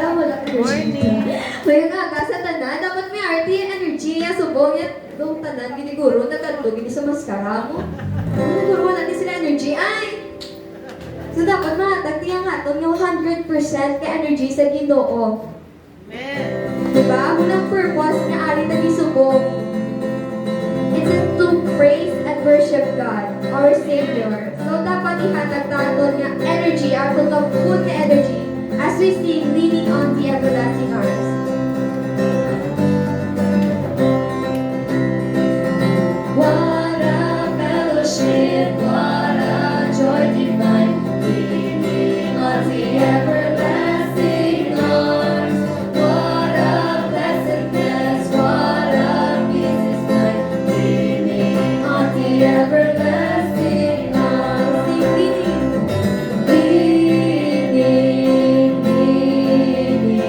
wala Morning. Kaya nga, sa tanan, dapat may RT energy, subong yan. Nung tanan, giniguro, nagkanto, gini sa maskara mo. Giniguro natin sila energy, ay! So dapat mahatag niya nga itong yung 100% ka energy sa Ginoo. Amen. Diba? Unang purpose nga ari na subong. It is to praise and worship God, our Savior. So dapat ihatag tayo niya energy, ato ka food na energy, as we sing, leaning on the everlasting arms. What a fellowship, what a joy divine, leaning on the everlasting arms. What a blessedness, what a peace is mine, leaning on the everlasting arms. Leaning, leaning, leaning,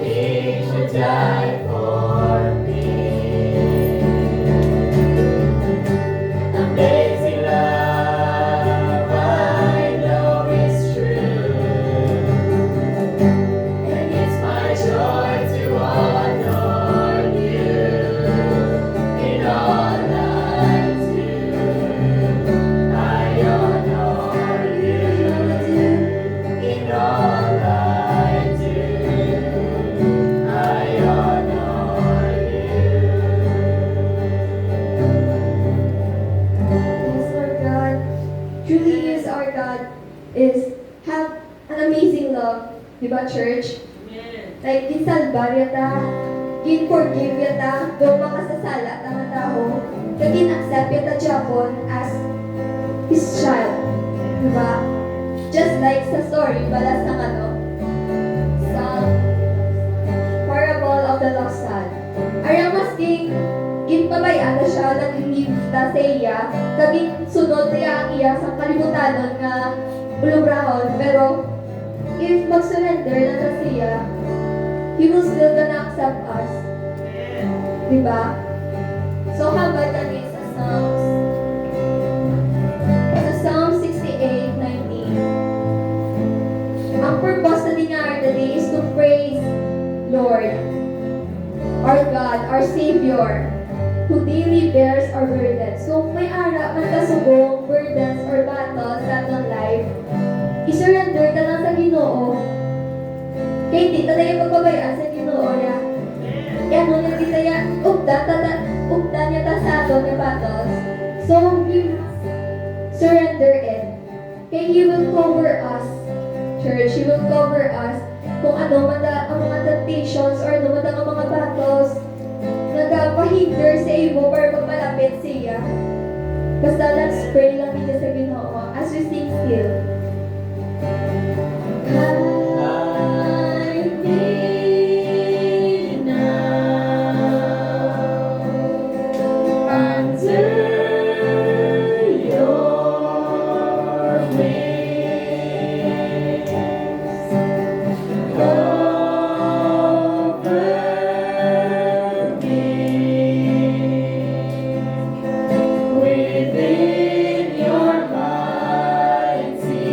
King would die for me. Amazing love, I know is true, and it's my joy to honor you in all I do. I honor you in all I do. I honor you. Yes, Lord God, truly is our God is have an amazing love, di ba, church? Like, ginsalbar yata, gin-forgive yata, do makasasala ta nga tao, kag gin-accept yata Japon as his child, di ba? Just like sa story, bala sa ano, sa parable of the lost son. Arang masking ginpabayaan na siya, nag-live ta sa iya, kaging sunod niya ang iya sa kalibutanon nga ulubrahon, pero if mag-surrender na ta siya, He will still gonna accept us. Diba? So, habang natin sa Psalm 68:19, ang purpose na dingar today is to praise Lord, our God, our Savior, who daily bears our burdens. So, may ara man kasubong burdens or battles sa atong life, isurrender ka lang sa Ginoo. Kaya hindi ta tayo magbabayaan sa Ginoo ya. Yan mo na di tayo ugda niya ta sa aton nga battles. So, we surrender it. Kaya He will cover us, church. He will cover us kung ano man ang mga temptations or ano man ang mga battles nagpapahinder sa imo para magmalapit siya. Basta let's pray lang dito sa Ginoo as we sing still. I lean now under your wings. Cover me within your mighty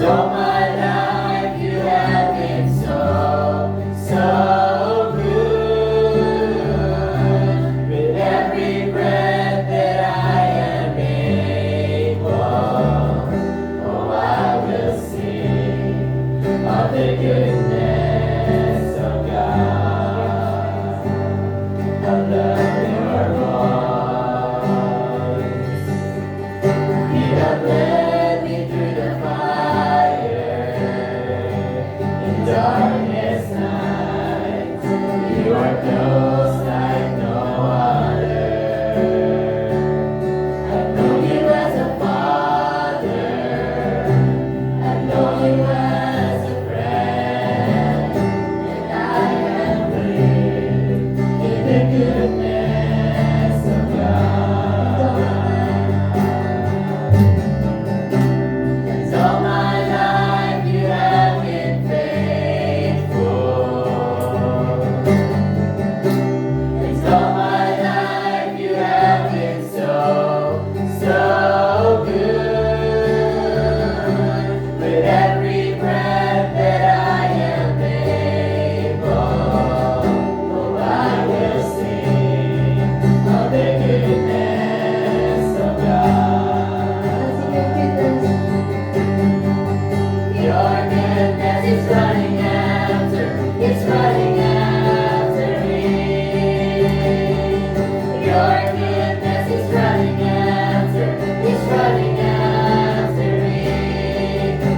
all my life you have been so, so good. With every breath that I am able, oh, I will sing of the goodness of God. I love your voice. You have led me through the fire in darkness nights. You are close like no other. I've known you as a father. I've known you as a friend. And I have lived in the goodness of God. Cause all my life you have been faithful. Cause all my life you have been so, so good. With every breath that I am able, oh, I will sing of the goodness of God. Your goodness is running after, it's running after me. Your goodness is running after, it's running after me.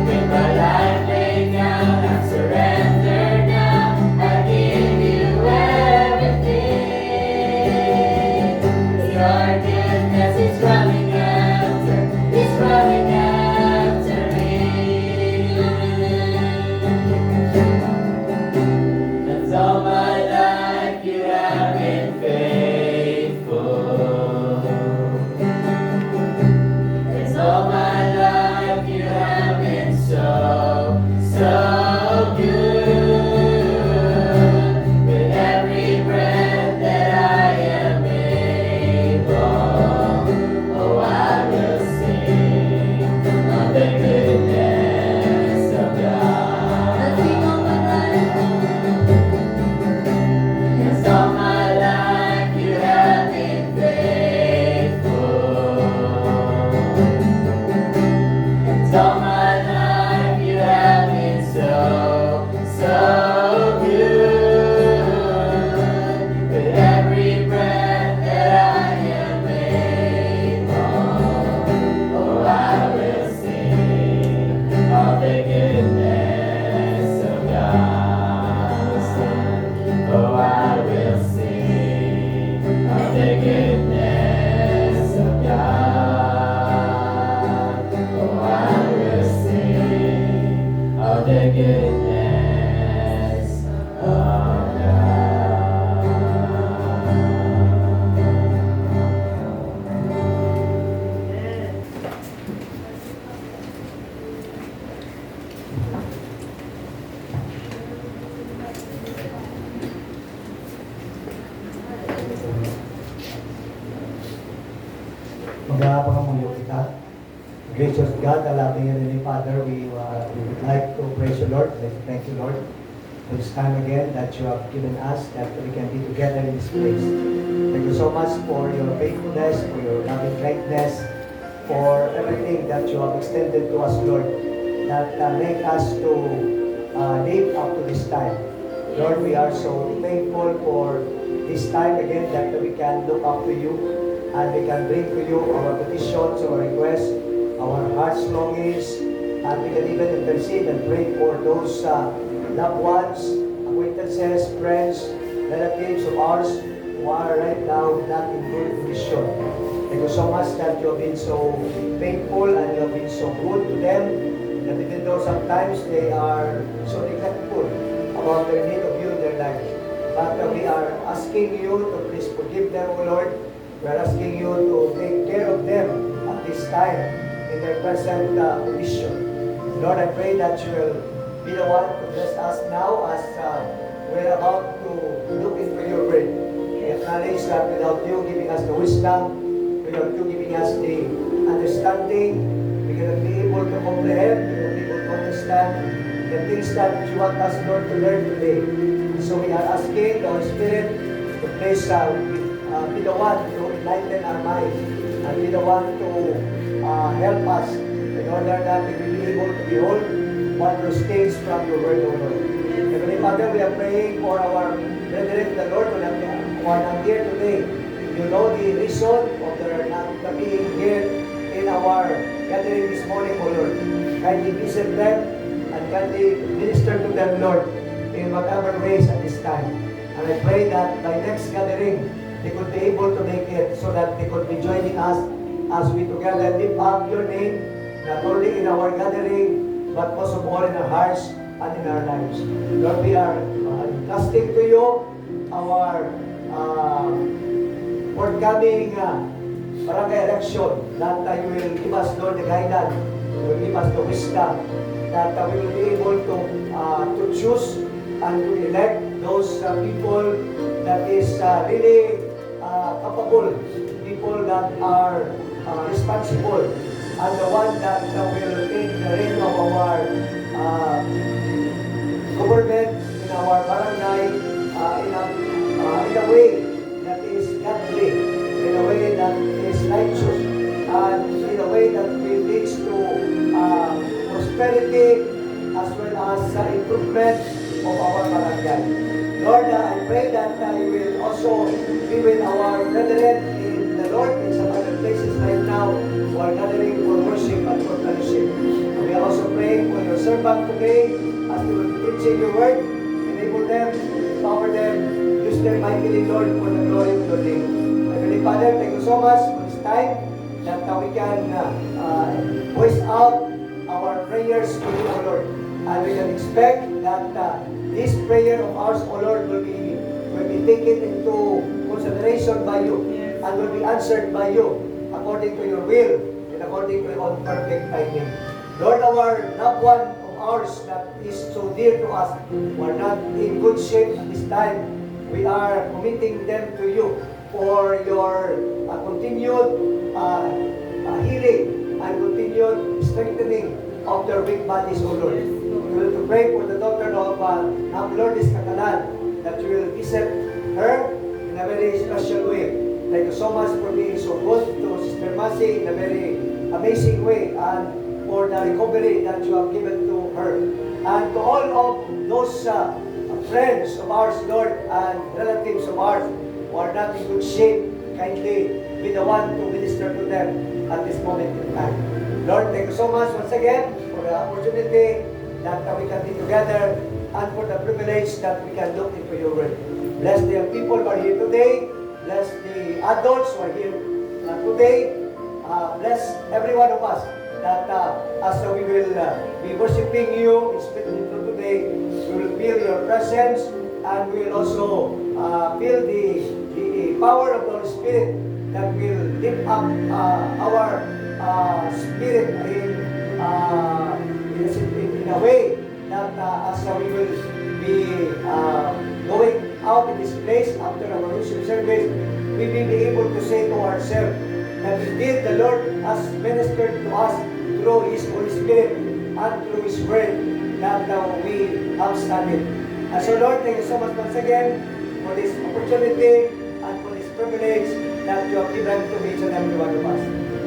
With my life laid down, I surrender now. I give you everything. Your goodness is running after, it's running after me. That's all my life you have been faithful. That's all my life you have been so, so good. With every breath that I am able, oh, I will sing of the goodness of God. Yes, all my life you have been faithful. Yes, all my life you have been so, so good. With every breath that I am able, oh, I will sing of the goodness of God. Oh, I will sing of the goodness of God. Oh, I will sing of the goodness of Magapangamuyo kita. Gracious God, our loving Heavenly Father, we would like to praise you, Lord. Thank you, Lord, for this time again that you have given us, that we can be together in this place. Thank you so much for your faithfulness, for your loving kindness, for everything that you have extended to us, Lord, that make us to live up to this time. Lord, we are so thankful for this time again that we can look up to you and we can bring to you our petitions, our requests, our heart's longings, and we can even intercede and pray for those loved ones, acquaintances, friends, relatives of ours who are right now not in good condition. Thank you so much that you have been so faithful and you have been so good to them, that even though sometimes they are so neglectful about their need of you in their life. But we are asking you to please forgive them, O Lord. We are asking you to take care of them at this time in their present condition. Lord, I pray that you will be the one to bless us now as we're about to look into your word. We acknowledge that without you giving us the wisdom, without you giving us the understanding, we cannot be able to comprehend, we cannot be able to understand the things that you want us, Lord, to learn today. So we are asking the Holy Spirit to please be the one to enlighten our mind and be the one to help us in order that we will be able to behold wondrous things from your word, O Lord. Heavenly Father, we are praying for our brethren, the Lord, who are not here today. You know the reason of their not being here in our gathering this morning, O Lord. Kindly visit them and kindly minister to them, Lord, in whatever ways at this time. And I pray that by next gathering, they could be able to make it so that they could be joining us as we together lift up your name, not only in our gathering, but most of all in our hearts and in our lives. Lord, we are entrusting to you our forthcoming barangay election, that you will give us, Lord, the guidance, you will give us the wisdom, that we will be able to choose and to elect those people that is really capable, people that are responsible, and the one that will take the reign of our government in our barangay in a way that is godly, in a way that is righteous, and in a way that will lead to prosperity as well as improvement of our barangay. Lord, I pray that you will also be with our brethren in the Lord in some other places right now who are gathering for worship and for fellowship. And we are also praying for your servant today as they will be preaching your word. Enable them, empower them, use them mightily, Lord, for the glory of your name. Heavenly Father, thank you so much for this time that we can voice out our prayers to you, O Lord. And we can expect that this prayer of ours, O Lord, will be taken into consideration by you and will be answered by you according to your will and according to your own perfect timing. Lord, our loved one of ours that is so dear to us, who are not in good shape at this time, we are committing them to you for your continued healing and continued strengthening of their weak bodies, O Lord. We will to pray for the daughter of Lourdes Catalan, that you will visit her in a very special way. Thank you so much for being so good to Sister Mercy in a very amazing way, and for the recovery that you have given to her. And to all of those friends of ours, Lord, and relatives of ours who are not in good shape, kindly be the one to minister to them at this moment in time. Lord, thank you so much once again for the opportunity that we can be together and for the privilege that we can look into your word. Bless the young people who are here today. Bless the adults who are here today. Bless every one of us that as we will be worshiping you in spirit and truth today, we will feel your presence, and we will also feel the power of the Holy Spirit that will lift up our spirit in a way that as we will be going out in this place after our worship service, we will be able to say to ourselves that indeed the Lord has ministered to us through His Holy Spirit and through His Word that we have studied. And so Lord, thank you so much once again for this opportunity and for this privilege that you have given to each and every one of us.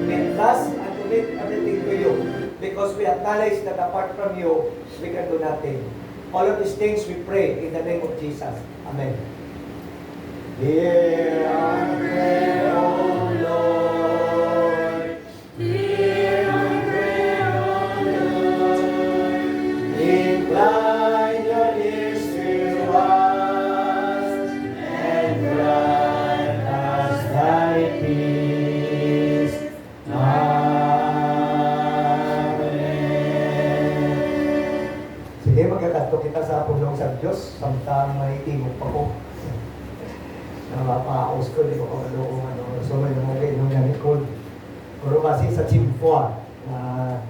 And thus, and commit everything to you, because we acknowledge that apart from you, we can do nothing. All of these things we pray in the name of Jesus. Amen. Hear our prayer, O Lord. Hear our prayer, O Lord. Incline your ears to us and grant us thy peace. Amen. Sige, magkakanto kita sa pulong sa Diyos samtang may tingog pa ko. Napapaos ko, di ko kung ano, so may mga kainom na likod. Pero kasi sa chimpoa na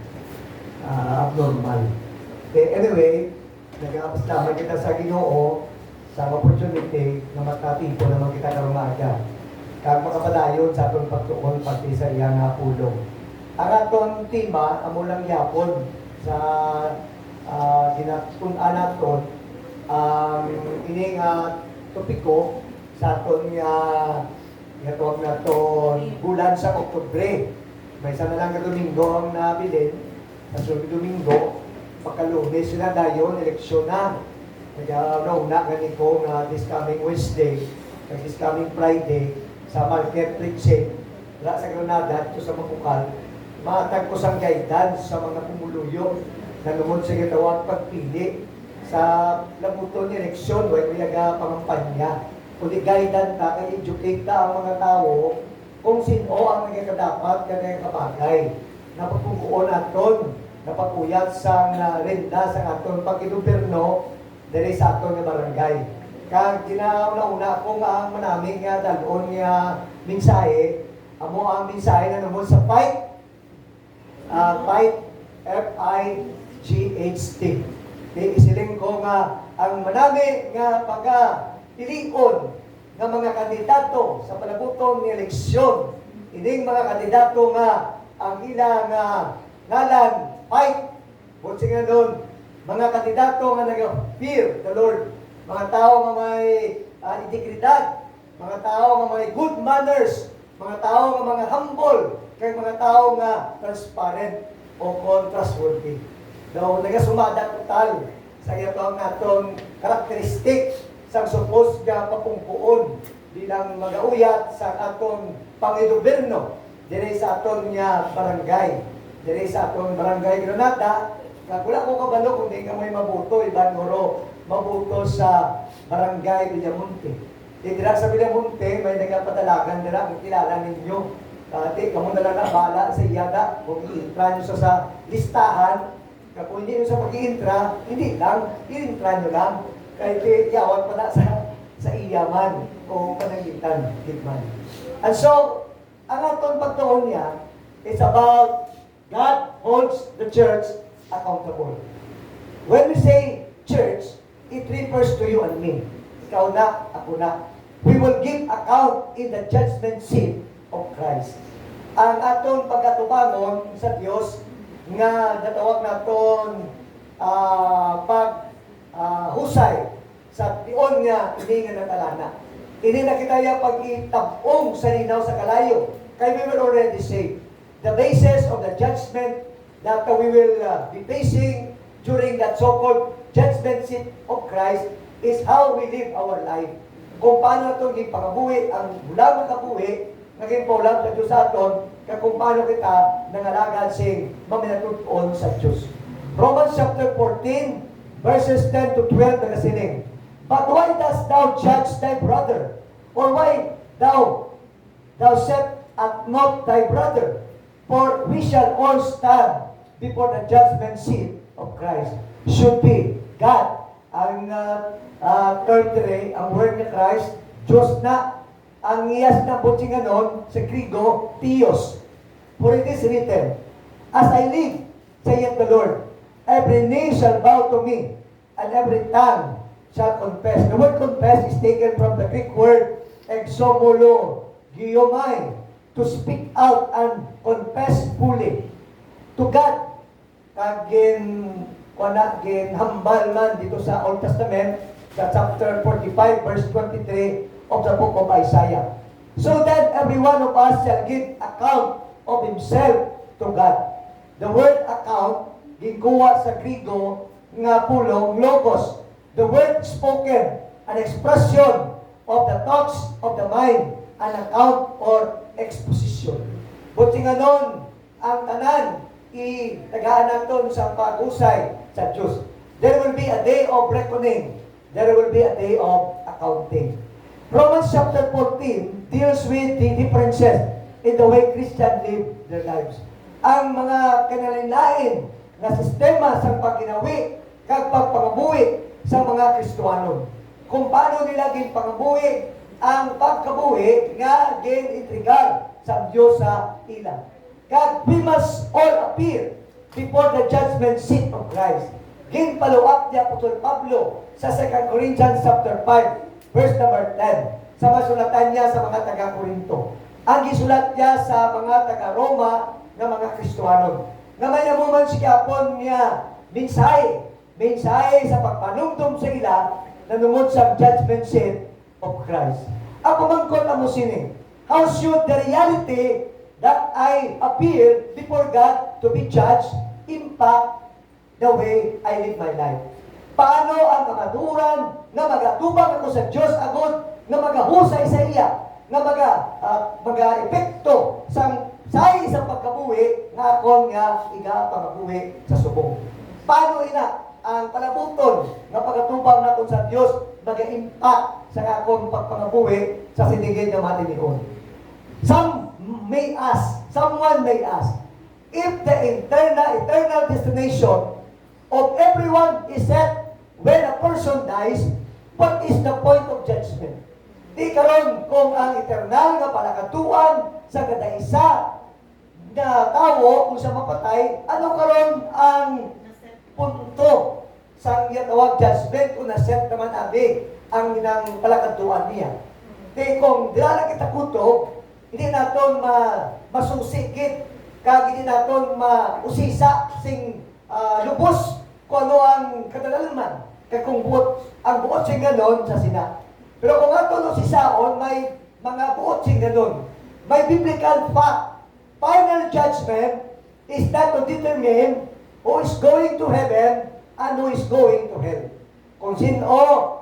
abnormal. Anyway, nag-aapastaman kita sa Ginoo sa opportunity na matatipo naman kita karong aga. Kag makapadayon sa atong pagtuon pati sa iyang pulong. Ang atong tema amo lang yapon sa ginatun-an naton ang ining topiko sa aton nga gatawag naton bulan sa Oktubre. May isa na lang ka Domingo ang nabilin. Sa sunod Domingo, pagka-Lunes sila dayon, eleksyon na. Nag-nauna gani ko nga this coming Wednesday, this coming Friday, sa market preaching, wala sa Granada, ito sa Mapukal, matag ko sang guidance sa mga pumuluyo na lumod sa gitawang pagpili sa labuton ni eleksyon, way kuyaga pangampanya. Kundi guidance ta, kay educate ta ang mga tao kung sino ang nagkakadapat kanang kabagay. Napagpukuon aton, napakuyat sa renta sa aton pag-igoberno diri sa aton nga barangay. Kag ginauna ko nga ang manaming nga dalon nga mensahe, amo ang mensahe na namon sa fight, FIGHT. Isiling ko nga ang manami nga pagka-pilion ng mga kandidato sa panabuton ni eleksyon, ining mga kandidato nga ang ilang ngalan, fight, buti nga doon, mga kandidato nga nag-fear the Lord, mga tao nga may integridad, mga tao nga may good manners, mga tao nga mga humble, kay mga tao nga transparent o trustworthy. Daw nagasumada total sa iyong natong karakteristik sa supos nga papungkuon bilang magauyat sa atong pangigoberno diri sa aton nga barangay, diri sa aton barangay Granada. Wala ko kabalo kung di ka may mabuto, iban moro mabuto sa barangay Villamonte. Dira sa Villamonte, may nagpadalagan dira ang kilala ninyo. Dati, kamo na lang na bala sa iyada, kung i-intra nyo sa listahan, kung hindi nyo sa pag-i-intra, hindi lang, i-intra nyo lang. Kahit iyawan pa na sa iyaman o panangitan, higman. And so, ang atong pagtuon niya is about God holds the church accountable. When we say church, it refers to you and me. Ikaw na, ako na. We will give account in the judgment seat of Christ. Ang atong pagkatubangon sa Dios nga natawag naton husay sa tion nga ini nga natalana. Ini na kita ya pag-itabong sa linaw sa kalayo. Kay we will already say the basis of the judgment that we will be facing during that so-called judgment seat of Christ is how we live our life. Kung paano ito ipangabuhi ang bulang kabuhi, naging paulam sa Diyos aton, kung paano kita nangalagad sing maminatuton sa Diyos. Romans chapter 14, verses 10 to 12, nagasiling, but why dost thou judge thy brother? Or why thou set at naught thy brother? For we shall all stand before the judgment seat of Christ. Should be God. Ang term today, ang word ni Christ, Diyos na. Ang iyas na butsinganon sa Grigo, Theos. For it is written, as I live, saith the Lord, every knee shall bow to me, and every tongue shall confess. The word confess is taken from the Greek word exomulo giomai, to speak out and confess fully to God. Kagin hambal man dito sa Old Testament, sa chapter 45, verse 23 of the book of Isaiah. So that every one of us shall give account of himself to God. The word account, gikuha sa Grigo, nga pulong logos. The word spoken, an expression of the thoughts of the mind, an account or exposition. Buti nga nun, ang tanan, tagaan natin sa pag-usay sa Diyos. There will be a day of reckoning. There will be a day of accounting. Romans chapter 14 deals with the differences in the way Christians live their lives. Ang mga kanalinlain na sistema sa paginawi kag pagpangabuhi sa mga Kristiyano. Kung paano nila ginpangabuhi ang pagkabuhi nga gin-intrigar sa Diyos sa ilang. God, we must all appear before the judgment seat of Christ. Ginpaluap ni Apostol Pablo sa 2 Corinthians chapter 5, verse number 10. Sa masulatan niya sa mga taga-Korinto. Ang gisulat niya sa mga taga-Roma ng mga Kristiyano. Nga may namuman si Kapon niya, minsay, mensahe sa pagpanumdum sa ila na nungod sa judgment seat of Christ. Ang pamangkot amo sini, how should the reality that I appear before God to be judged impact the way I live my life? Paano ang kamaturan na magatubang ako sa Diyos agad, na magahusay sa iya, na maga-epekto sa isang pagkabuhi nga akong nga iga pagabuhi sa subong. Paano ina ang palabuton nga pagatubang naton sa Diyos maga-impact sa akong pagpangabuhi sa siligid nga matinion? Someone may ask, if the eternal destination of everyone is set when a person dies, what is the point of judgment? Di karon kung ang eternal nga palakatuan sa kada isa na tao kung sa mapatay, ano karon ang punto sa tawag judgment kung na-set naman abi ang inang palakatuan niya? Di kung dila kita kuto, hindi naton masusikit, kag hindi naton mausisa sing lubos kung ano ang kadalaman, kag kung ang buot sing ganon sa sina. Pero kung ato no si Saon, may mga buot sing ganon. May biblical fact. Final judgment is not to determine who is going to heaven and who is going to hell. Kung sino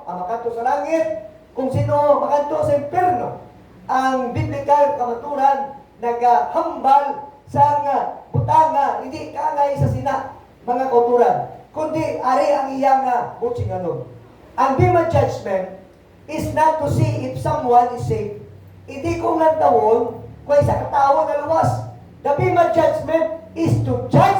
ang makanto sa langit, kung sino makanto sa impyerno. Ang biblical kamaturan naghambal sa butanga, hindi kaangay sa sina mga kauturan, kundi ari ang iyang butsing anon. Ang Bema judgment is not to see if someone is saved. Hindi kung nantawon kung isa katawon na luwas. The Bema judgment is to judge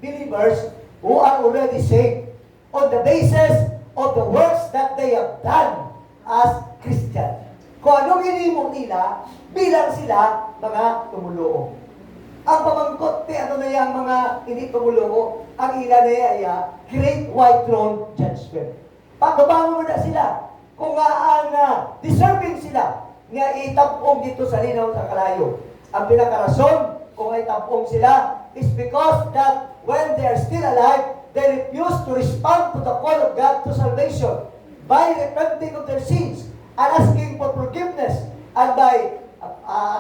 believers who are already saved on the basis of the works that they have done as Christians. Kung anong hinimo nila bilang sila mga tumuloo. Ang pamangkot ano na yung mga hindi tumuloo, ang ila na iya Great White Throne Judgment. Pagbabango mo na sila, kung ang deserving sila nga itapong dito sa linaw sa kalayo. Ang pinakarason kung itapong sila is because that when they are still alive, they refuse to respond to the call of God to salvation by repenting of their sins and asking for forgiveness and by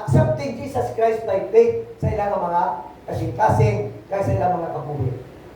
accepting Jesus Christ by faith sa ilang mga kasing-kasing kaya sa ilang mga kabuhi.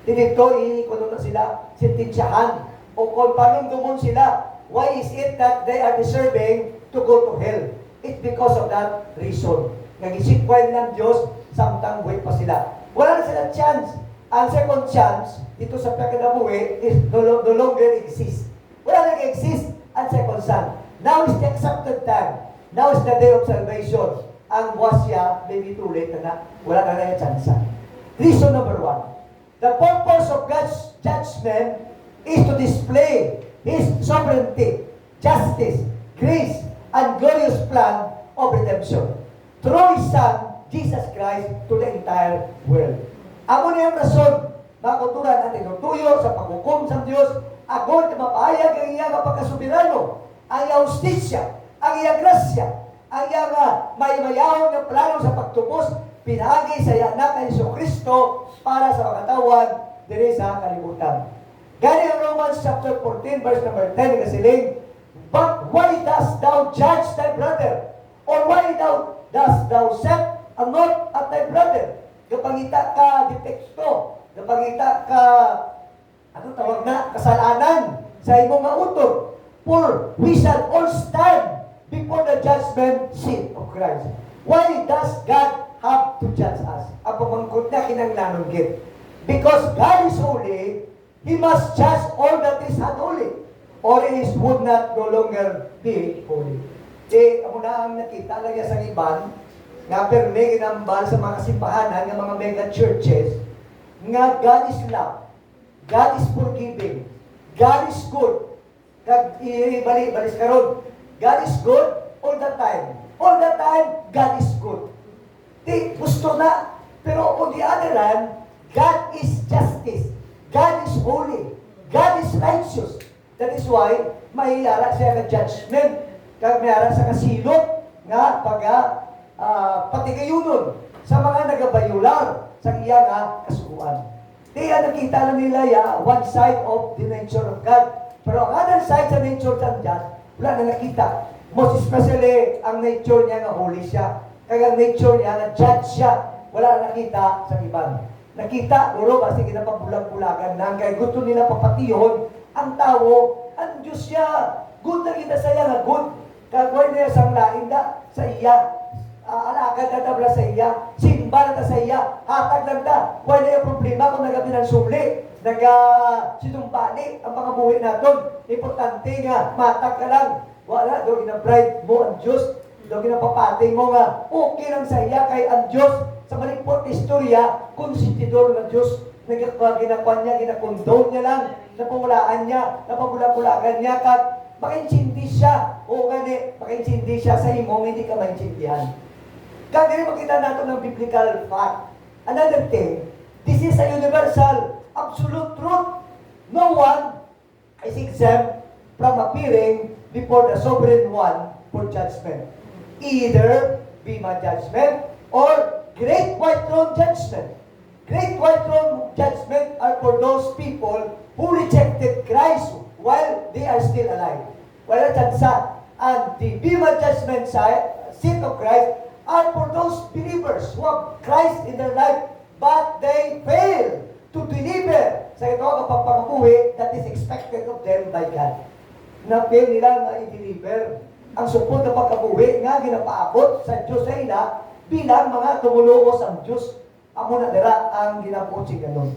Dito, ikuno na sila, sintensyahan o kung panumdumon sila. Why is it that they are deserving to go to hell? It's because of that reason. Nag-isikwain ng Diyos, samtang buhay pa sila. Wala na sila chance. Ang second chance, dito sa pagkadabuhi, is no longer exist. Wala nag-exist ang second son. Now is the accepted time. Now is the day of salvation. Ang buwasya, maybe too late na wala na yung chance. Reason number 1. The purpose of God's judgment is to display His sovereignty, justice, grace, and glorious plan of redemption through His Son, Jesus Christ, to the entire world. Amo na yung rason, mga kulturan natin, tuyo sa paghukom sa Diyos, agod na mapahayag ang iyang pagkasubirano, ang iyang justisya, ang iyang grasya, ang iyang may-mayahon ng plano sa pagtubos, pinagi sa anak ng Jesucristo para sa mga tawad diri sa kalibutan. Gani ang Romans chapter 14 verse number 10 kasiling, but why dost thou judge thy brother? Or why dost thou set a note at thy brother? Kapangita ka depekto, kapangita ka kasalanan sa imong mautod. For we shall all stand before the judgment seat of Christ. Why does God have to judge us? Ang pamangkot na kinanglanon gid. Because God is holy, He must judge all that is unholy, or He would not no longer be holy. Amo na ang nakita lang sa iban, nga perme ginambal sa mga simbahanan, ng mga mega churches, nga God is love, God is forgiving, God is good. Kag balis karon, God is good all the time. All the time, God is good. Di gusto na, pero on the other hand, God is justice. God is holy. God is righteous. That is why, mahiyara siya ka judgment. Kag mayara sa kasilot nga patigayunon sa mga nagabayular sa iya nga kasukuan. Kaya nakita na nila one side of the nature of God. Pero ang other side sa nature ng God, wala na nakita. Most especially, ang nature niya na holy siya. Kaya ang nature niya na judge siya. Wala na nakita sa iban. Nakita, guro, kasi kinapabulag-bulagan na kaya gusto nila papatihon ang tao, ang Diyos siya. Good na kita sa iya nga good. Kagawin niya sa lain na sa iya. Alagad na tabla sa iya. Simba na sa iya. Hatag lang ta. Wala na yung problema kung nagabi ng sumli. Sintumbali ang mga buhay natin. Importante nga, matag ka lang. Wala, doon gina-bribe mo ang Diyos. Doon ginapapati mo nga. Okay lang sa iya kay ang Diyos. Sa malipot istorya, konsentidor ng Diyos. Ginakuan niya, ginakondone niya lang. Napawalaan niya, napabulak-bulagan niya. Makaintindi siya. O gani, makaintindi siya sa imong, hindi ka maintindihan. Kaya makita natin ng biblical fact. Another thing, this is a universal, absolute truth. No one is exempt from appearing before the sovereign one for judgment. Either Bema judgment or Great White Throne judgment. Great White Throne judgment are for those people who rejected Christ while they are still alive. Wala tsansa. And the Bema judgment seat of Christ are for those believers who have Christ in their life, but they fail to deliver sa ito ang pagpapakabuhi that is expected of them by God. Na-fail nila na i-deliver ang supod na pagkabuhi nga ginapaabot sa Diyos sa ila bilang mga tumuluos ang Diyos. Amo na dira ang ginabuot si ganun.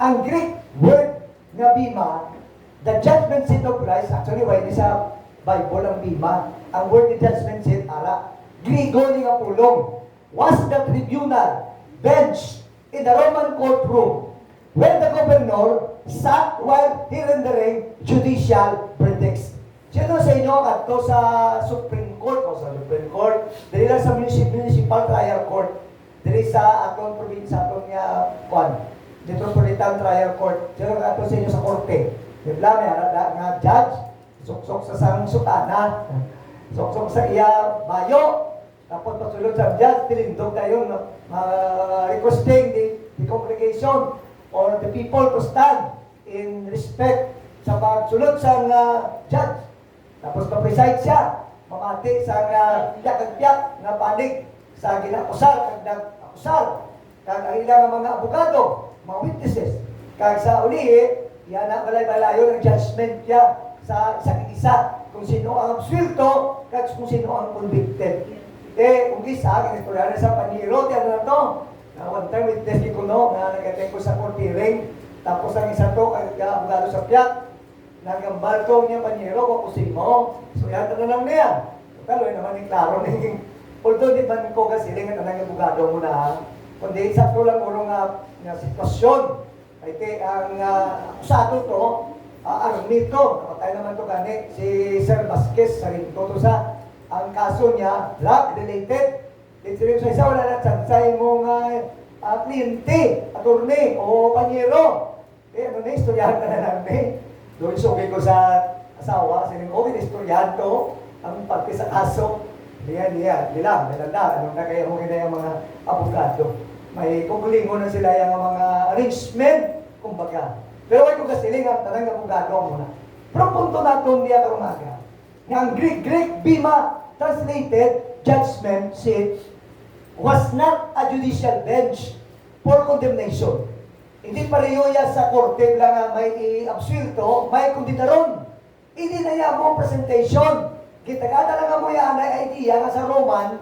Ang Greek word nga Bema, the judgment seat of Christ, actually, why di sa Bible ang Bema, ang word ni judgment seat, ara, Grigo ni nga pulong, was the tribunal bench in the Roman courtroom where the governor sat while rendering judicial verdicts. Sino sa inyo kadto sa Supreme Court o sa Supreme Court, dili lang sa municipal trial court, dili sa atong probinsya atong nga Metropolitan Trial Court. Sino kadto sa inyo sa korte? Dibla may nga judge, suksok sa sang sutana, suksok sa iya bayo, tapos pasulod sa judge, tilindog tayo requesting the congregation or the people to stand in respect sa pagsulod sa judge. Tapos pa-preside siya, mamati sa tiyak-tiyak na panig sa ginakusar, kag-akusar, kag ang ilang mga abogado, mga witnesses. Kag sa ulihi, yan ang balay-balayo ng judgment niya sa isa, kung sino ang absuelto, kag kung sino ang convicted. Kung isa, kinistorya na sa paniro, yan na to. One time witness ko no, na nag-attend ko sa court hearing, tapos ang isa to, abogado sa piyak, nagambal ko niya paniro, kukusin mo. So yan na lang niya. Kaloy naman yung klaro naging, although di man ko kasi rin ang abogado mo na, kundi sa to lang ulo nga sitwasyon. Kaya ang akusado to, armito, napatay naman to gani, si Sir Vasquez, sarinto to sa, ang kaso niya, drug-related. Dito sa isa, wala na tsansay mong kliyente, attorney, o panyero. Ano na, istoryahan ka na namin. Doon sugi ko sa asawa, sining, okay, istoryahan to, ang parte sa kaso. Diyan, bilang, anong na kayo na yung mga abogado. May kukulingon na sila yung mga arrangement, kumbaga. Pero ay kung kasiling ang tanang abogado muna. Pero punto natin niya karumaga. Nga ang Greek Bema, translated, judgment seat, was not a judicial bench for condemnation. Hindi pareho yan sa korte lang may i-absuelto, may kunditaron. Hindi na yan mo presentation. Kita-kata lang mo yan na idea nga sa Roman,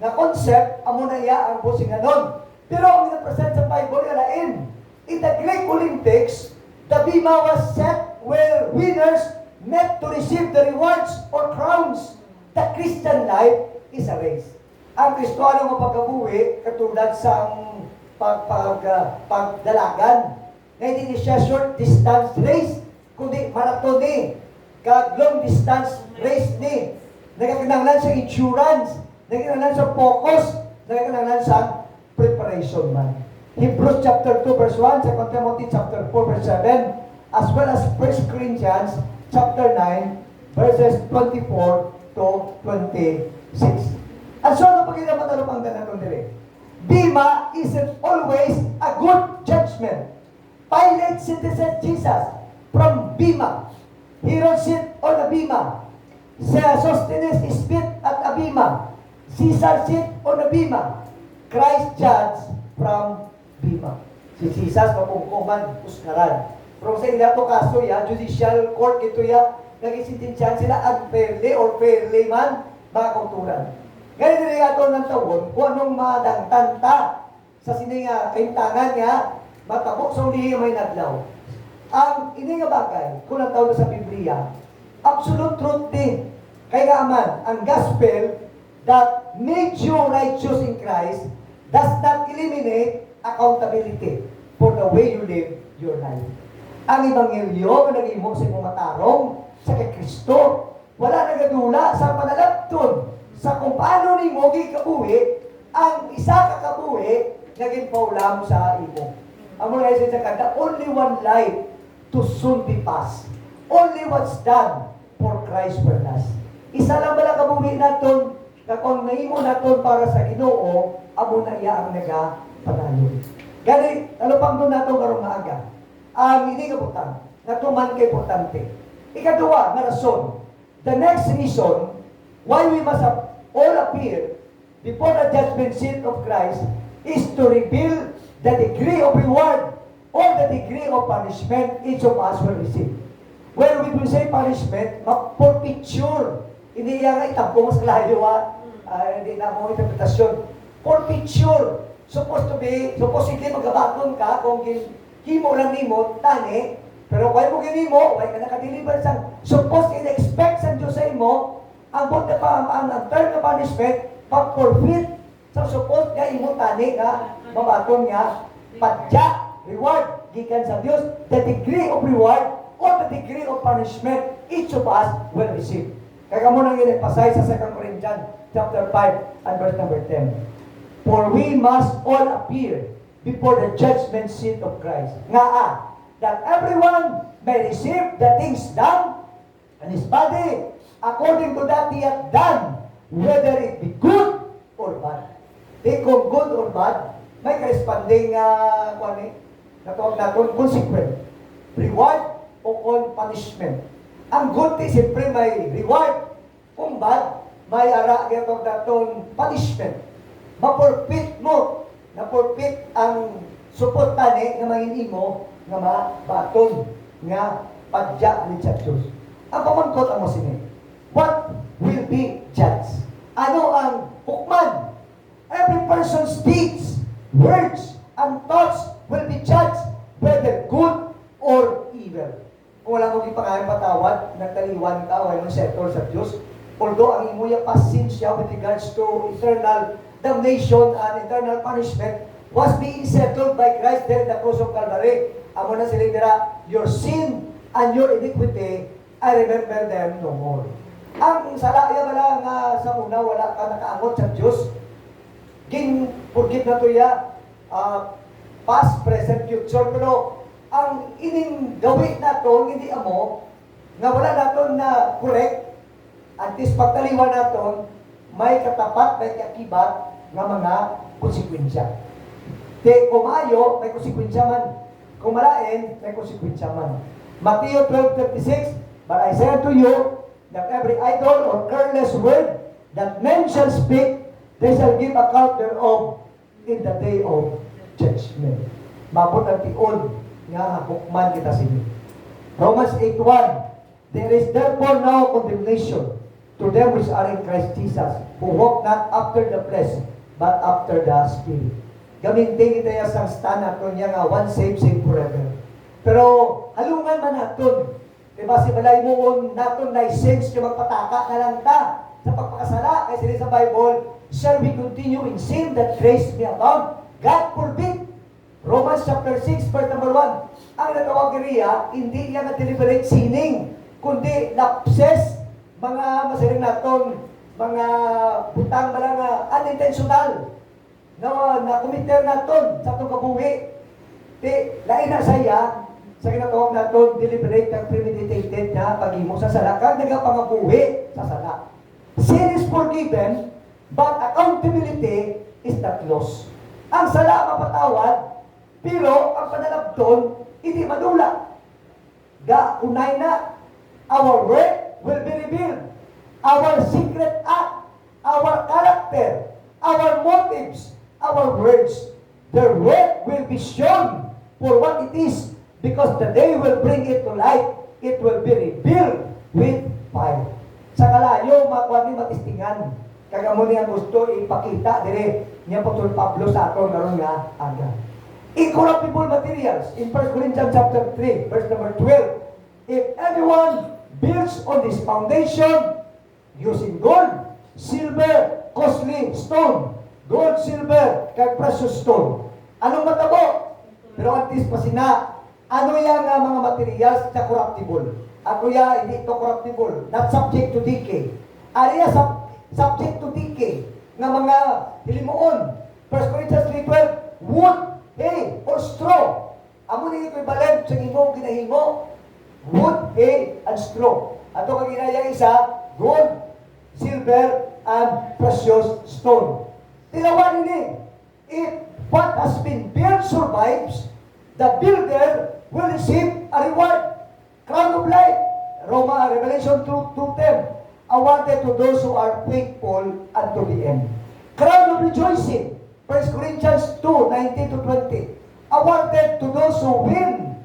na concept, amo na yan ang businganon. Pero ang ina-present sa Bible, yalain. In the Greek Olympics, the Bema was set where winners met to receive the rewards or crowns. The Christian life is a race. Ang Kristiyano nga pagkabuhi, katulad sa pagdalagan, na hindi siya short distance race, kundi marathon ni, kag long distance race ni. Nagkakinanglan sa endurance, nagkakinanglan sa focus, nagkakinanglan sa preparation man. Hebrews chapter 2 verse 1, 2 Timothy chapter 4 verse 7, as well as 1 Corinthians chapter 9 verses 24 to 26. At so, ano pag matalupang na natin dire? Bema isn't always a good judgment. Pilate sentenced Jesus from Bema. Herod sit on the Bema. Sosthenes spit at Abima. Caesar sit on the Bema. Christ judged from Bema. Si Jesus mapungkuman usnaran. Pero sa ila to kaso ya, judicial court ito ya, nagisintensyahan sila unfairly or fairly man, mga kauturan. Ganito rin ato ng tawon, kung anong madangtanta sa sininga kaintangan niya, matabo sa ulihi may nadlaw. Ang ini nga bagay, kung ang tawon sa Biblia, absolute truth din. Kaya man, ang gospel that made you righteous in Christ does not eliminate accountability for the way you live your life. Ang Ebanghelyo na nag-imo sa imong matarong sa kay Kristo, wala nagadula sa panalagton sa kung paano ni mo gikabuhi ang isa ka kabuhi naging paulam sa imo. Amo na isa sa kada, only one life to soon be passed. Only what's done for Christ for us. Isa lang bala kabuhi naton, kung naimo naton para sa Ginoo, amo na iya ang nagapadayon. Gani, talupang doon nato karong maaga. Ang hindi kabutang, natuman kay importante. Ikadua, na rason. The next reason why we must all appear before the judgment seat of Christ is to reveal the degree of reward or the degree of punishment each of us will receive. When we say punishment, for picture, hindi yan itabong sa layo, hindi na mo interpretasyon. For picture, supposed magabaton ka kung himo lang nimo, tani, pero kung mo ginimo, why ka nakadeliver sa, supposed in-expect sa Diyos sa imo, ang term na punishment, pag-forfeit, sa supposed nga imo tani nga, mabaton nga, padya, reward, gikan sa Diyos, the degree of reward, or the degree of punishment, each of us will receive. Kaya mo nang in-emphasize sa 2 Corinthians chapter 5 and verse number 10. For we must all appear before the judgment seat of Christ. That everyone may receive the things done in his body according to that he hath done, whether it be good or bad. Di kung good or bad, may corresponding natawag natin consequent. Reward o kung punishment. Ang good di siyempre may reward. Kung bad, may ara gatong natin punishment. Ma-forfeit mo, na-forfeit ang support tani nga manginimo nga mabaton nga padya ni sa Diyos. Ang pamangkot ang masini. What will be judged? Ano ang hukman? Every person's deeds, words, and thoughts will be judged whether good or evil. Kung wala mo ipakain patawad, nagtaliwan ka o anong settle sa Diyos, although ang imuya pasensya with regards to eternal damnation and eternal punishment was being settled by Christ there in the cross of Calvary. Amo na sila nila, your sin and your iniquity, I remember them no more. Ang salaya wala nga sa una, wala ka nakaangot sa Diyos, forgive na to ya, past, present, future, pero ang ining gawin nato, hindi amo, nga wala naton na correct, at least pagtaliwan naton, may katapat, may kakibat, nga mga konsekwensya. Te kumayo, may konsekwensya man. Kumalain, may konsekwensya man. Matthew 12:36, but I say unto you, that every idle or careless word that men shall speak, they shall give account thereof in the day of judgment. Mabot ang tiyon nga hukman kita sini. Romans 8:1, there is therefore now condemnation to them which are in Christ Jesus, who walk not after the flesh, but after the Spirit. Gamintin kita yung sang stand natin niya nga, one saved, saved forever. Pero, halungan man natin. Diba, si balay mo natin na sense yung magpataka na lang ta sa pagpakasala. Kasi sa Bible, shall we continue in sin that grace may abound? God forbid. Romans chapter 6, verse number 1. Ang natawag niya, hindi niya na-deliberate sinning, kundi lapses, mga masaling natin, mga butang malang unintentional na kumiter natin sa itong kabuhi. Lain na saya sa kinatawag natin deliberate and premeditated na pag-imo sa sala kag nagapangabuhi sa sala. Sin is forgiven, but accountability is not lost. Ang sala mapatawad, pero ang panalabton hindi madula. Unay na, our work will be revealed. Our secret act, our character, our motives, our words, their work will be shown for what it is, because the day will bring it to light. It will be revealed with fire. Sa kalayo, makuha ni matistingan. Kaya mo niya gusto ipakita dire niya Apostol Pablo sa aton karon nga aga. Incorruptible materials in 1 Corinthians chapter 3, verse number 12. If anyone builds on this foundation using gold, silver, costly stone, gold, silver, kag precious stone. Anong matabo? Pero at least pasina, ano yan nga mga materials na corruptible? Ako ya, hindi ito corruptible, not subject to decay. Ariya subject to decay nga mga hilimuon. 1 Corinthians 3:12, wood, hay, or straw. Amo ni equivalent sa imo ginahimo, wood, hay, and straw. Ato kag ginaya isa, gold, silver, and precious stone. Tilawan ni, if what has been built survives, the builder will receive a reward. Crown of life. Revelation 2:10. Awarded to those who are faithful unto the end. Crown of rejoicing. 1 Corinthians 2:19-20. Awarded to those who win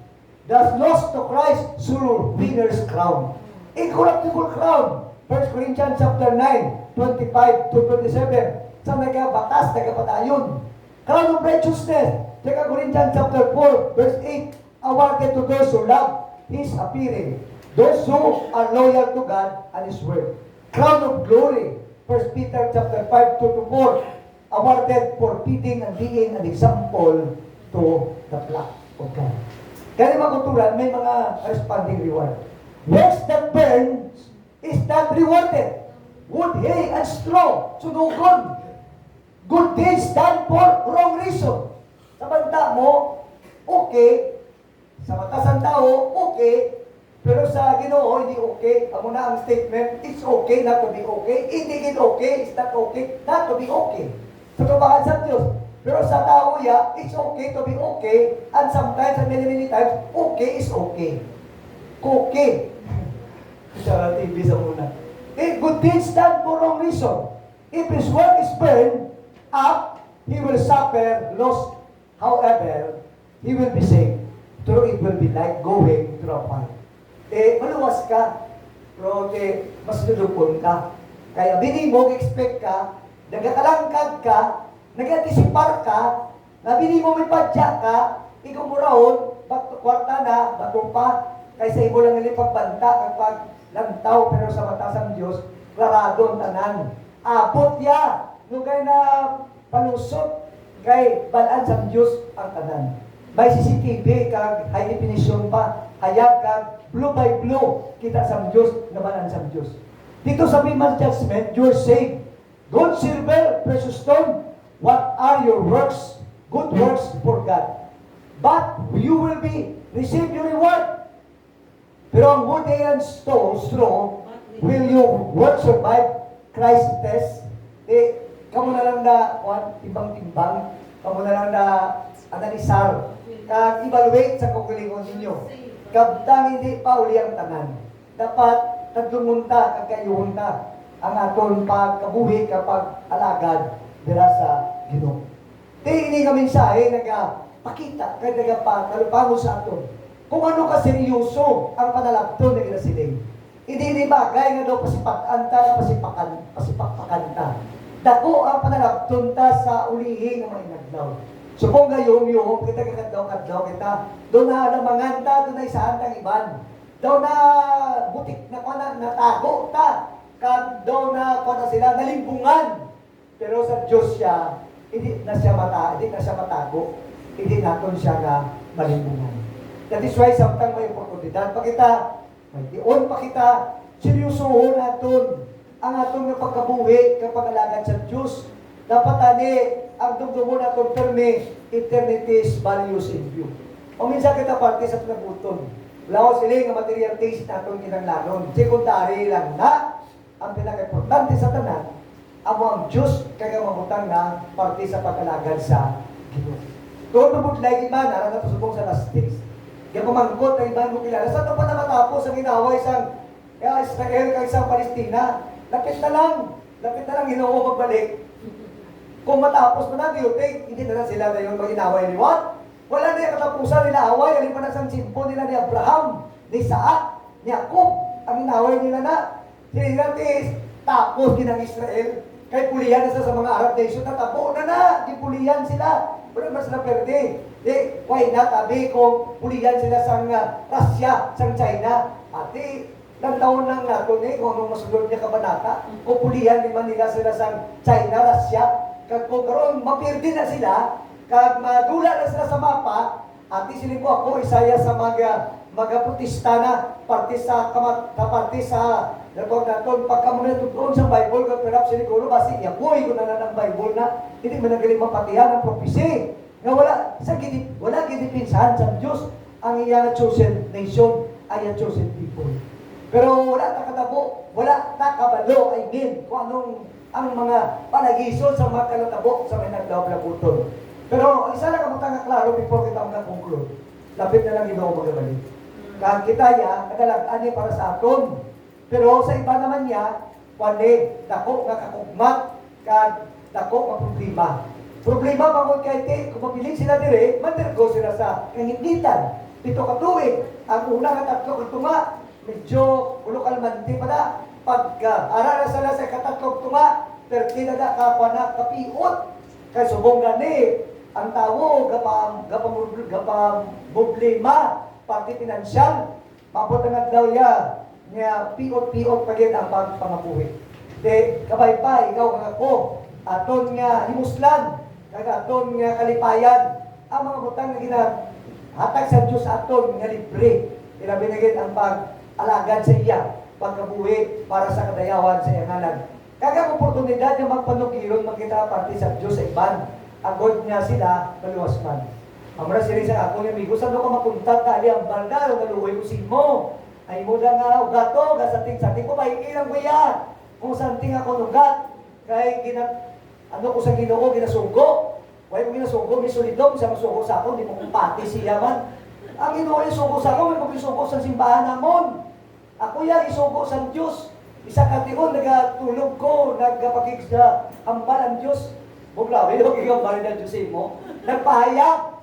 the lost to Christ through winner's crown. Incorruptible crown. 1 Corinthians chapter 9:25-27. Sa nagabatas, nagapatayon. Crown of righteousness. 2 Corinthians chapter 4, verse 8. Awarded to those who love His appearing. Those who are loyal to God and His word. Crown of glory. 1 Peter chapter 5:2-4. Awarded for feeding and being an example to the flock of God. Kaya mga kuturan, may mga responding reward. Works that burns is not rewarded. Wood, hay, and straw, sunugon. Good deeds done for wrong reason. Sa banta mo, okay. Sa mata sa tao, okay. Pero sa Ginoo, hindi okay. Amo na ang statement, it's okay not to be okay. Hindi it okay, it's not okay not to be okay. Sa tubahan sa Diyos. Pero sa tao ya, it's okay to be okay. And sometimes, and many times, okay is okay. Okay. Sa TV sa muna. If good deeds done for wrong reason. If his work is burned up, he will suffer loss. However, he will be saved. True, it will be like going through a fire. Maluwas ka, pero mas lulupon ka. Kaya bini mo, expect ka, nagakalangkad ka, nag-anticipar ka, na bini mo may padya ka, ikaw mo raon, kwarta na, bato pa, kaysa imo lang nila pagbanta, kapag lantaw, pero sa mata sa Diyos, klaradon tanan. Abot ya, nung kayo na palusot, kay balaan sa Diyos ang tanan. May CCTV kag high definition pa, hayag kag blue by blue kita sa Diyos, nabalan sa Diyos. Dito sa Bimah Judgment, you're saved. Gold, silver, precious stone, what are your works? Good works for God. But you will be receive your reward. Pero ang wood and straw, will your work survive Christ test? Kamo na lang na timbang-timbang, kamo na lang na analisar, kag-evaluate sa kagalingon ninyo. Kabtang hindi pa uli ang tanan. Dapat taglumunta, kagkayunta ang aton pagkabuhi kapag alagad dira sa Ginoo. Ini kami mensahe nagapakita kay nagapakalupango sa aton. Kung ano ka seryoso ang panalabton na ilasiling. Hindi bagay nga daw pasipakpakan ta. Dako ang panalabton ta sa ulihing ng mga inaglaw. So kung gayon yung kita kakadlaw kita, doon na alamangan ta, doon na isahan tang iban. Doon na butik na natago ta. Doon na sila nalimbungan. Pero sa Diyos siya, hindi na siya matago. Hindi naton siya nga malimbungan. That is why samtang may oportunidad pa kita, may dion pa kita, seryosohon naton ang aton nga pagkabuhi kapag alagad sa Diyos. Dapat ani ang dumdumo naton terme eternity's values in view. O minsan kita parte sa pinabuton. Laos sila nga material taste naton kinanglanon. Sekundary lang na ang pinaka-importante sa tanan amo ang Diyos kaya mamutang na parte sa pag-alagad sa Ginoo. Doon tubod lagi man aron na pasubong sa last days. Kaya pamangkot ang ibang kilala. Saan pa na matapos ang inaway sa Israel kay sa Palestina? Lapit na lang Ginoo magbalik. Kung matapos mo na, hindi na lang sila ngayon mag-inaway ni what? Wala na yung katapusan nila away. Alin pa na sa simpo nila ni Abraham, ni Isaac, ni Jacob. Ang inaway nila na. Sila tapos ginang Israel. Kay pulihan na sa mga Arab nation na tabo na. Di pulihan sila. Wala mas na perde. Why not? Abi kung pulihan sila sa Russia, sa China. Ati, ng taon lang nato kung anong masunod niya kabanata. Kung pulihan naman nila sila sa China, Russia. Kung karoon, mapirdi na sila, kag madula na sila sa mapa, at isilin ko ako, isaya sa mga protesta na, parte sa pagka mo na tutuon sa Bible, kag perhaps siniguro, basi, yaboy ko na ng Bible na, hindi mo nagaling mapatihan ng prophecy. Nga wala ginipinsahan sa Diyos, ang iyang chosen nation, ay ang chosen people. Pero wala nakatabo, wala nakabalo, I mean, kung anong ang mga panagisod sa mga kalatabo sa may naglaw-labuton. Pero isa lang ang matanga klaro before kita mag-conclude. Lapit na lang Ginoo magabalik. Kag kita ya, kadalag-an niya para sa aton. Pero sa iba naman niya, wali, dako nga kakugmat, kag dako nga problema. Problema bangod kay te, kung mapiling sila dire, mandergo sila sa kanginditan. 7 ka tuig, ang una nga 3 ka tunga, medyo ulo kalmante pa na. Pag-aral na sila sa katatlong tunga, perti na kapwa na kapiot. Kaya subong gani, ang tao, gapang problema, pati pinansyal, mabot na daw ya, nga piot-piot pa rin ang pangabuhi. De, kabay pa, ikaw kang ako, aton nga himuslan, kag aton nga kalipayan, ang mga butang na ginahatag sa Diyos aton nga libre, pinabinigit ang pag-alagad sa iya, pagkabuhi para sa kadayawan sa iyanganan. Kagang oportunidad na magpanukiron magkita parte sa Diyos sa iban. Agod niya sila kaluwas man. Amra sila sa ako ni amigo, saan ka mapunta kali ang balda, o naluoy ko mo. Ay mo na nga ugato, gasating-sating ko, ilang ko yan. Kung santing ako nugat, kay ano ko sa Ginoo, ginasugo. Why ko ginasugo, may sulidom, sa masugo sa ako, di mo kumpati siya man. Ang Ginoo yung sugo sa ako, may pag-isugo sa simbahan namon. Ako yan, isugo sa Diyos. Isa katigon, nagatulog ko, nagpakig sa hambal ang Diyos. Buglawi, nagigambal ng Diyos mo. Nagpahayag.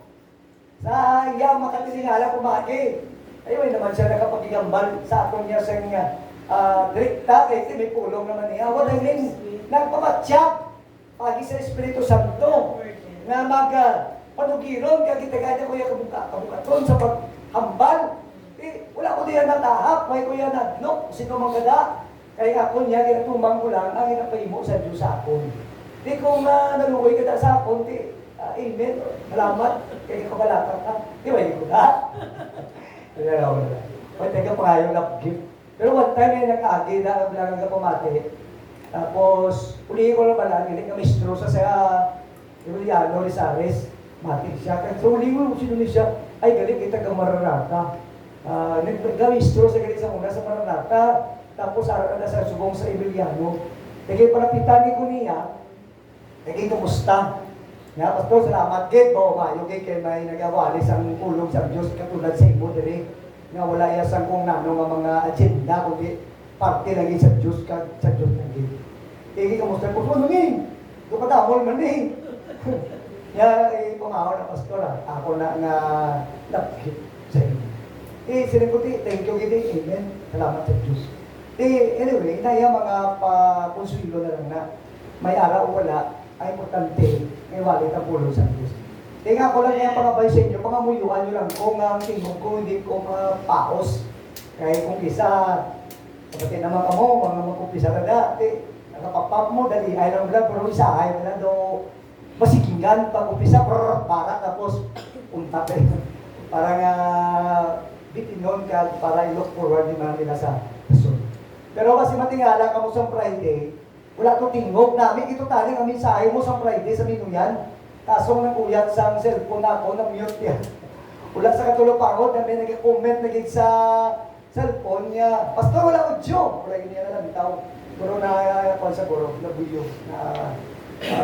Sa iya, makatilingala kumaki. Ayun naman siya nakapagigambal sa aton niya sa nga direkta, kasi may pulong naman niya. Wala rin, nagpamatsyap. Pagi sa Espiritu Santo. Nga panugiron, kagitaganya ko yung kabukaton sa paghambal. Wala ko diyan natahap, may ko yan naglok, sino magada. Kaya ako niya, ginatumang ko lang, ang inapahimo sa Diyos sa akon. Di kung naluhoy ka sa akon, amen, salamat, kaya kabalatan ka. Di ba yun ko na? Pwede teka pa kayo na gift. Pero one time ay nag-agi na bilang nga pamati. Tapos, ulihin ko na pala, hindi ka mistro sa Emiliano Rizares. Mati siya. Kaya ulihin mo, sino ni siya? Ay, galing kita ka mararata. Nag-mistro sa galing sa una sa Maranata, tapos araw na sa subong sa Emiliano. Kaya palapitan ko niya, kaya kumusta? Nga, Pastor, salamat gid mo, mayo gid kay may nagawalis ang ulong sa Diyos katulad sa imo diri. Nga wala iya sang kung nano nga mga agenda kundi parte lagi sa Diyos sa Diyos lagi. Kaya kumusta ko nungin? Do pa damol man ni. Ya pumahaw na pastor, ako na nga lapit sa inyo. Sinabuti, thank you gid, amen. Salamat sa Diyos. Anyway, naya mga pa-konsuelo na lang na may araw o wala, ay importante, may walit ang pulong sa Diyos. Nga ko lang yung pangabay sa inyo, pangamuyuan nyo lang kung tingog ko, hindi ko paos. Kaya kung isa, kapatid naman ka mo, mga magkumpisa na dati, nakapapap mo, dali, ay lang lang, pero isa, ay na do, masikingan, pag-umpisa, para tapos, unta pa yun. Parang, bitinon ka, para i-look forward din mga nila sa sunod. Pero kasi matingala ka mo sa Friday, wala to tingog namin, ito taling ang mensahe mo sa Friday sa minuyan. Kasong naguyat sa cellphone ako, na-mute yan. Wala sa katulopangod, na may nag-comment na sa cellphone niya, Pastor, wala audio. Wala yun niya na lang, bitaw. Pero na-call sa guro, nabuyo, na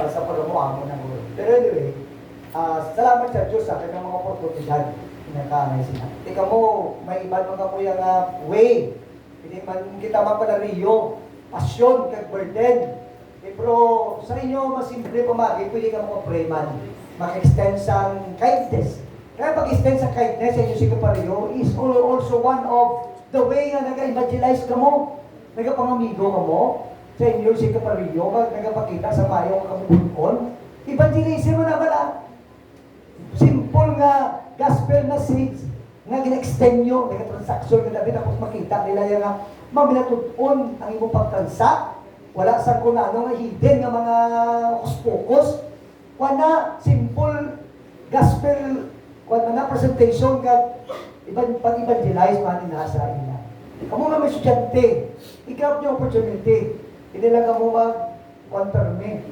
sa pagkamuha mo ng guro. Pero anyway, salamat sa Diyos sa akin ng mga oportunidad. Nakaanay sila. Tika mo, may iba mga kuya nga way. Hindi man kita mapalariyo, pasyon, kag burden. Pero sa inyo, mas simple pamagi, pwede ka mga pray man. Mag-extend sa kindness. Kaya pag-extend sa kindness sa inyo si kapariyo is also one of the way nga nag-evangelize ka mo. Nagapangamigo ka mo sa inyo si kapariyo, nagapakita sa mayong kamubunon. Evangelism mo na ba? Simple nga gospel message nga gina-extend nyo, nag-transaction ka David, tapos makita nila yung nga, maminatudon ang imong pagtransact, wala sa kung ano nga hidden nga mga hokus-pokus, wala, simple gospel, wala na presentation ka, pag-evangelize man nasa ina. Kamu nga may estudyante, i-grab nyo opportunity, hindi lang kamo mag-confirme,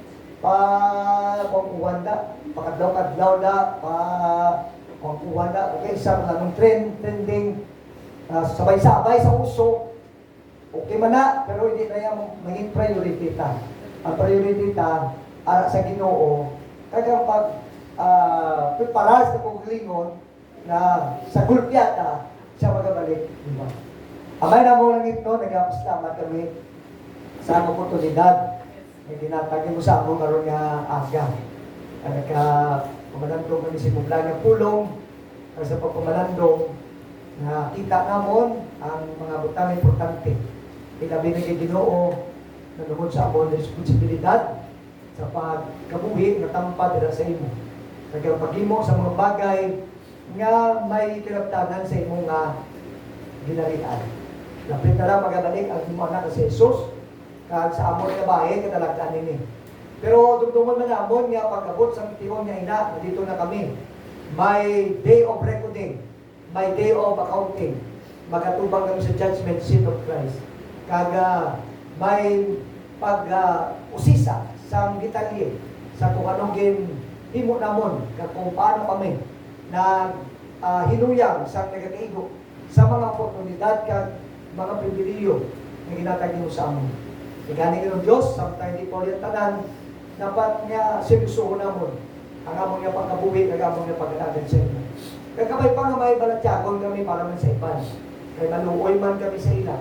kung uwanda, pakadlaw-kadlaw na, kung uwanda, okay, isang anong trending, sabay-sabay sa uso, okay man na, pero hindi na yung maging priority ta. Ang priority ta, ara sa Ginoo, kagang preparas na paglingon na sa gulpyata, siya magabalik. Diba? Amay na mo lang ito, nag-apaslamat kami sa oportunidad na ginatagin mo sa among karon nga aga. Nagka-pumalandong kami si Mubla ng pulong, sa pagpumalandong, na kita namon ang mga butang importante. Ilabi na kay Ginoo na lungod sa among responsibilidad sa pagkabuhi na tampad dira sa imo. Nagpagimo sa mga bagay nga may kinabtanan sa imong ginarian. Lapit na lang magabalik ang imong anak si Jesus kag sa amon nga bahay kadalagdan nini. Pero dugtungon man namon nga pagabot sa tion nga ina, dito na kami. May day of reckoning, may day of accounting. Magatubang kami sa judgment seat of Christ. Kaga may usisa sa gitalye sa kung anong himo namon kag kung paano kami na hinuyang sa nagakaigo sa mga oportunidad kag mga pribilehiyo na ginatagin mo sa amon. Igani ka ng Diyos, samtang di po yung tanan, dapat nga sinusuho namon ang amon nga pagkabuhi, ang amon nga pagkatagan sa inyo. Kagkamay pa nga may balatyagon kami para man sa iban. Kaya maluoy man kami sa ila.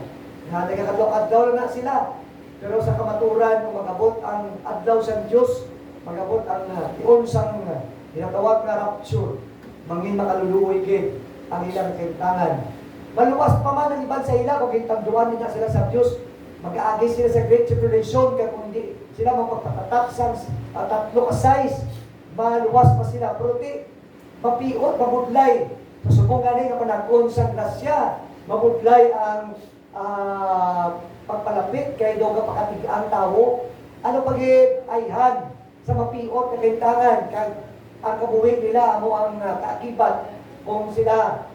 Na nagkakadlaw-adlaw na sila. Pero sa kamaturan, kung magabot ang adlaw sa Diyos, magabot ang iyon sang tinatawag na rapture, mangin makaluluoy gid ang ilang kaintangan. Maluwas pa man ang iban sa ila, kung kitagduan nila sila sa Diyos, mag-aagay sila sa Great Tribulation, kaya kung hindi sila mapagpatatak sa tatlo ka size, maluwas pa sila. Pero di, mapiot, mabudlay. Sa subong gani nga panag-on sa grasya, mabudlay ang pagpalapit kay doga pakatig ang tao. Ano pagit ayhan sa mapiot na kaintangan, kag ang kabuhi nila amo ang kaakibat kung sila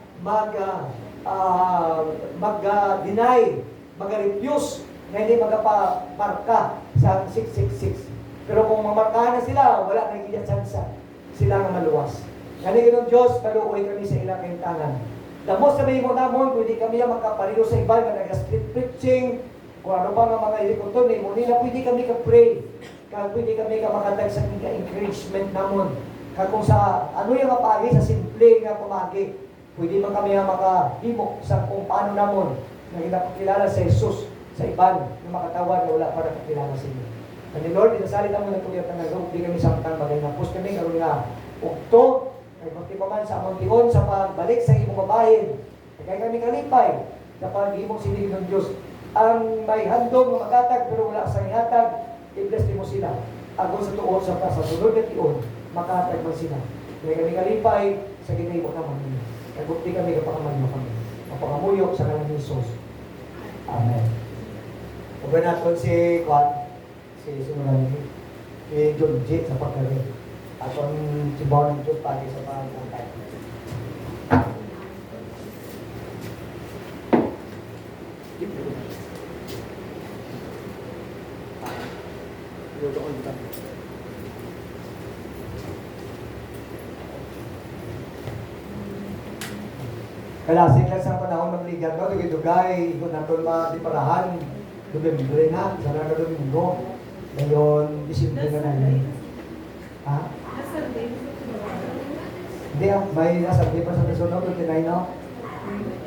mag-deny, mag-refuse na hindi magapamarka sa 666. Pero kung mamarkahan na sila, wala na higit sansa. Sila nga maluwas. Kani ganun Diyos, maluoy kami sa ilang kaintangan. Damos sa may mo namon, pwede kami magkaparido sa iba, nga nag-street preaching, kung ano pa nga mga ilikoton, muli na pwede kami ka-pray. Kaya pwede kami makatag sa encouragement namon. Kaya kung sa ano yung mapagi, sa simple nga pamagi, pwede man kami makahimok sa kung paano namon na ginapakilala sa Jesus sa iban na makatawag na wala para kakilala sa inyo. And the Lord, inasalit naman ng tuyat na nagawa, hindi kami samtang bagay na pus kami, karoon nga, ukto, ay magtipaman sa amang tiyon sa pagbalik sa imong babahin. Kaya kami kalipay, na pag-imong sinig ng Diyos. Ang may handog na magatag, pero wala sa ihatag, i-bless mo sila. Agos sa tuon sa sunod na tiyon, makahatag man sila. Kaya kami kalipay, sa ginay mo naman. Kagupti kami, kapakaman mo kami. Mapangamuyok sa kalang Jesus. Amen. Huwag natin si Juan, si Sinuran, si John J. sa pagkari. At ang sibaw ng Diyos pagi sa pagkakay. Kalasing lang sa panahon ng ligan no, dugay-dugay, ikot natin madiparahan, Domingo na, sana na Domingo. Ngayon, Disimbre na na. Ha? Hindi may nasabi pa sa Tisunod, 29 no?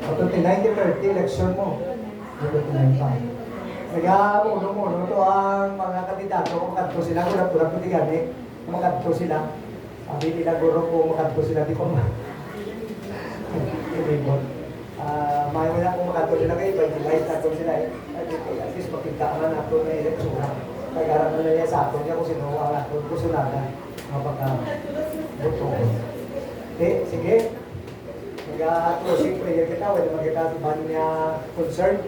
O 29 to 30, election mo. O 29 pa. Nag-uuno-uno to ang mga kandidato, kung makadto sila, kurap-kurap ko tigani, kung makadto sila. Sabi nila guro kung makadto sila, di ko may wala kung makadto sila kayo, by July na sila eh. At least makita na nato na eleksyon na. Nag-arap na niya sa ato niya kung sino ang ato, gusto nada, mapagka-buto. Okay, sige. Mag-closing prayer kita, wala magkita ba niya concern.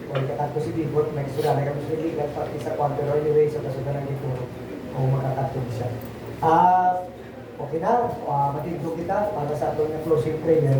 Wala katato si Bibot, nagsura na kami sa legal, pati sa counter anyway, sa kasudan ng ito, kung makakato siya. Okay na, matindog kita para sa ato ng closing prayer.